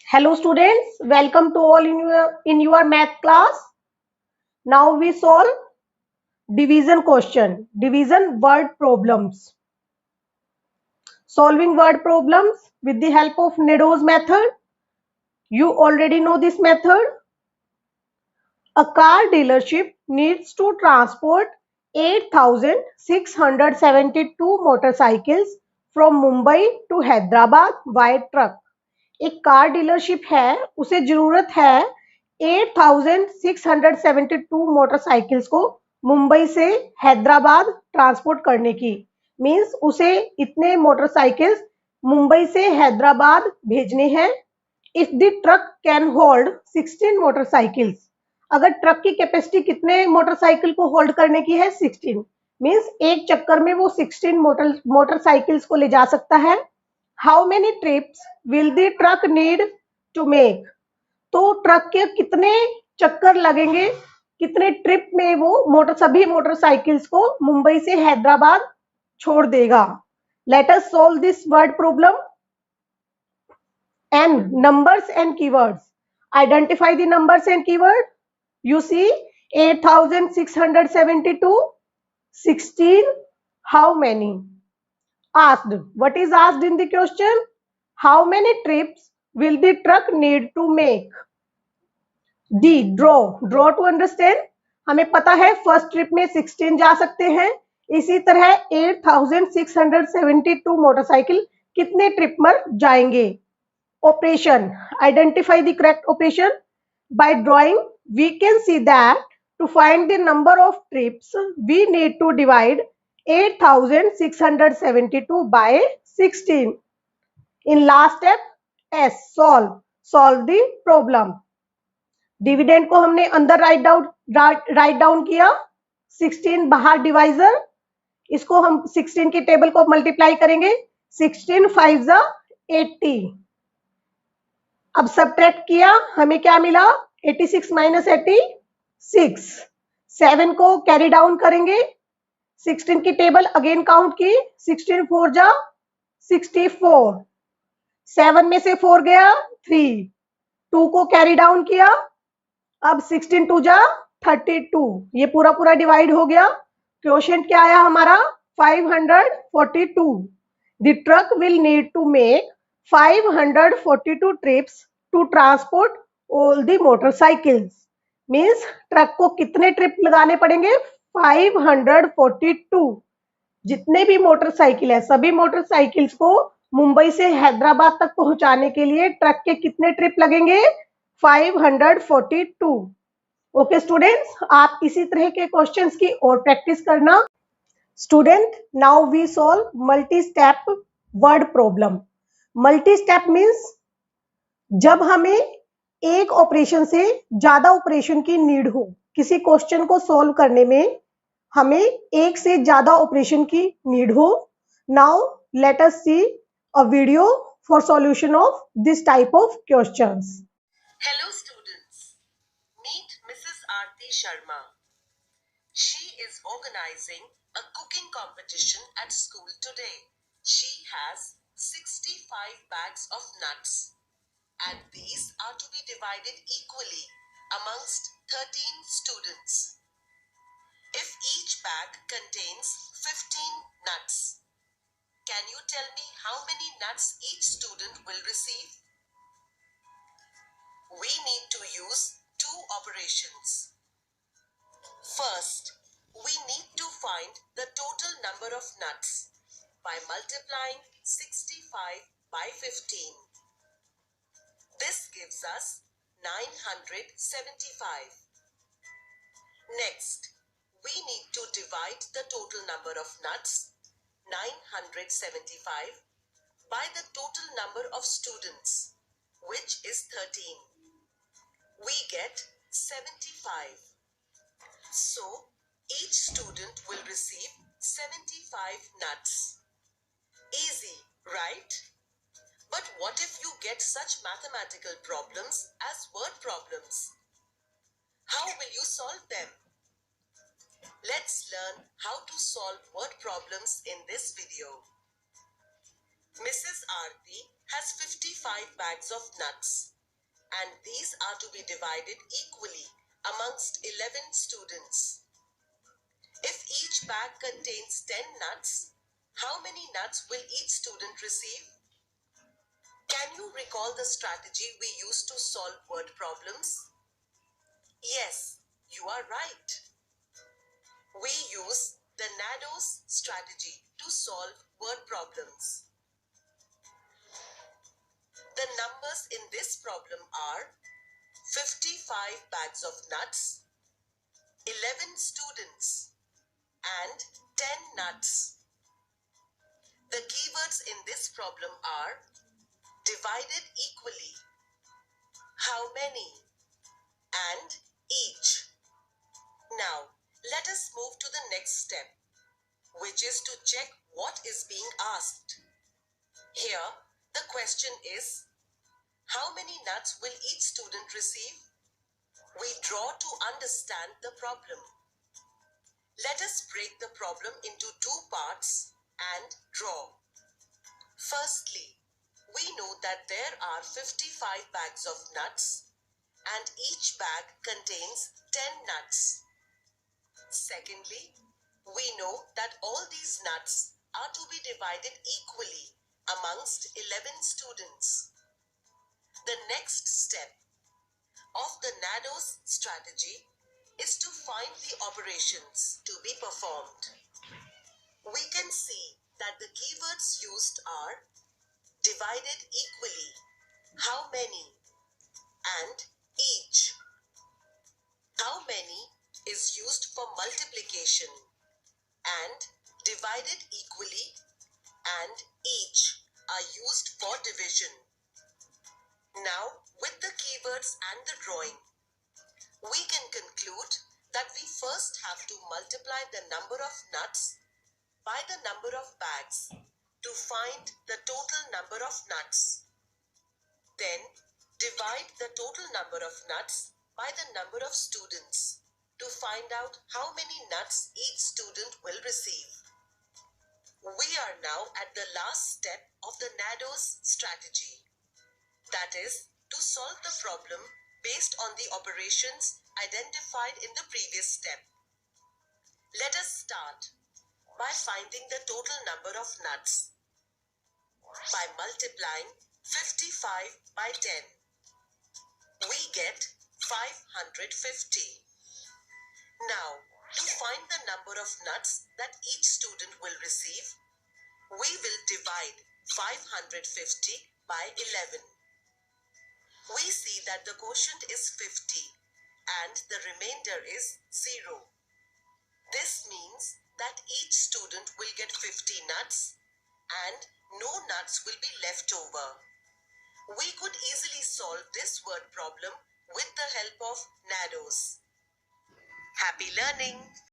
Hello students, welcome to all in your math class. Now we solve division word problems. Solving word problems with the help of Nedo's method. You already know this method. A car dealership needs to transport 8,672 motorcycles from Mumbai to Hyderabad by truck. एक car dealership है, उसे जरूरत है 8,672 motorcycles को मुंबई से Hyderabad transport करने की। Means उसे इतने मोटरसाइकिल्स मुंबई से हैदराबाद भेजने हैं। If the truck can hold 16 motorcycles, अगर ट्रक की कैपेसिटी कितने मोटरसाइकिल को होल्ड करने की है 16, मींस एक चक्कर में वो 16 मोटरसाइकिल्स को ले जा सकता है। How many trips will the truck need to make, तो ट्रक के कितने चक्कर लगेंगे, कितने ट्रिप में वो सभी मोटरसाइकिल्स को मुंबई से हैदराबाद छोड़ देगा। Let us solve this word problem. and numbers and keywords. Identify the numbers and keyword. You see 8,672, 16, how many? Asked. What is asked in the question? How many trips will the truck need to make? D. Draw. Draw to understand. हमें पता है first trip में 16 जा सकते हैं, इसी तरह 8,672 motorcycle कितने ट्रिप में जाएंगे। Operation. Identify the correct operation. By drawing, we can see that to find the number of trips, we need to divide 8,672 by 16. In last step, S. Solve. Solve the problem. Dividend को हमने अंदर write down किया, 16 बाहर divisor, इसको हम 16 की table को multiply करेंगे, 16 5 80। अब सब्ट्रैक्ट किया, हमें क्या मिला 86 माइनस 86। 7 को कैरी डाउन करेंगे, 16 की टेबल अगेन काउंट की, 16 4 64। 7 में से 4 गया 3, 2 को कैरी डाउन किया, अब 16 2 32। ये पूरा पूरा डिवाइड हो गया। क्वोशिएंट क्या आया हमारा 542। The truck will need to make 542 trips to transport all the motorcycles. Means truck को कितने ट्रिप लगाने पड़ेंगे 542। जितने भी मोटरसाइकिल है सभी मोटरसाइकिल्स को मुंबई से हैदराबाद तक पहुंचाने के लिए ट्रक के कितने ट्रिप लगेंगे 542। ओके स्टूडेंट्स, आप इसी तरह के क्वेश्चंस की और प्रैक्टिस करना। Student, now we solve multi step word problem. Multi step means जब हमें एक ऑपरेशन से ज्यादा ऑपरेशन की नीड हो, किसी क्वेश्चन को सॉल्व करने में हमें एक से ज्यादा ऑपरेशन की नीड हो। Now let us see a video for solution of this type of questions. Hello students, meet Mrs. Aarti Sharma. She is organizing a cooking competition at school today. She has 65 bags of nuts and these are to be divided equally amongst 13 students. If each bag contains 15 nuts, can you tell me how many nuts each student will receive? We need to use two operations. First, we need to find the total number of nuts by multiplying 65 by 15. This gives us 975. Next, we need to divide the total number of nuts, 975, by the total number of students, which is 13. We get 75. So, each student will receive 75 nuts. Easy, right? But what if you get such mathematical problems as word problems? How will you solve them? Let's learn how to solve word problems in this video. Mrs. Aarti has 55 bags of nuts. and these are to be divided equally amongst 11 students. If each bag contains 10 nuts, how many nuts will each student receive? Can you recall the strategy we used to solve word problems? Yes, you are right. We use the NADOS strategy to solve word problems. The numbers in this problem are 55 bags of nuts, 11 students, and 10 nuts. The keywords in this problem are divided equally, how many, and each. Now, let us move to the next step, which is to check what is being asked. Here, the question is, how many nuts will each student receive? We draw to understand the problem. Let us break the problem into two parts and draw. Firstly, we know that there are 55 bags of nuts and each bag contains 10 nuts. Secondly, we know that all these nuts are to be divided equally amongst 11 students. The next step of the NADOS strategy is to find the operations to be performed. We can see that the keywords used are divided equally, how many, and each. How many is used for multiplication and divided equally and each are used for division. Now, with the keywords and the drawing, we can conclude that we first have to multiply the number of nuts by the number of bags to find the total number of nuts. Then, divide the total number of nuts by the number of students to find out how many nuts each student will receive. We are now at the last step of the NADOS strategy. That is, to solve the problem based on the operations identified in the previous step. Let us start by finding the total number of nuts by multiplying 55 by 10. We get 550. Now, to find the number of nuts that each student will receive, we will divide 550 by 11. We see that the quotient is 50 and the remainder is 0. This means that each student will get 50 nuts and no nuts will be left over. We could easily solve this word problem with the help of NADOS. Happy learning!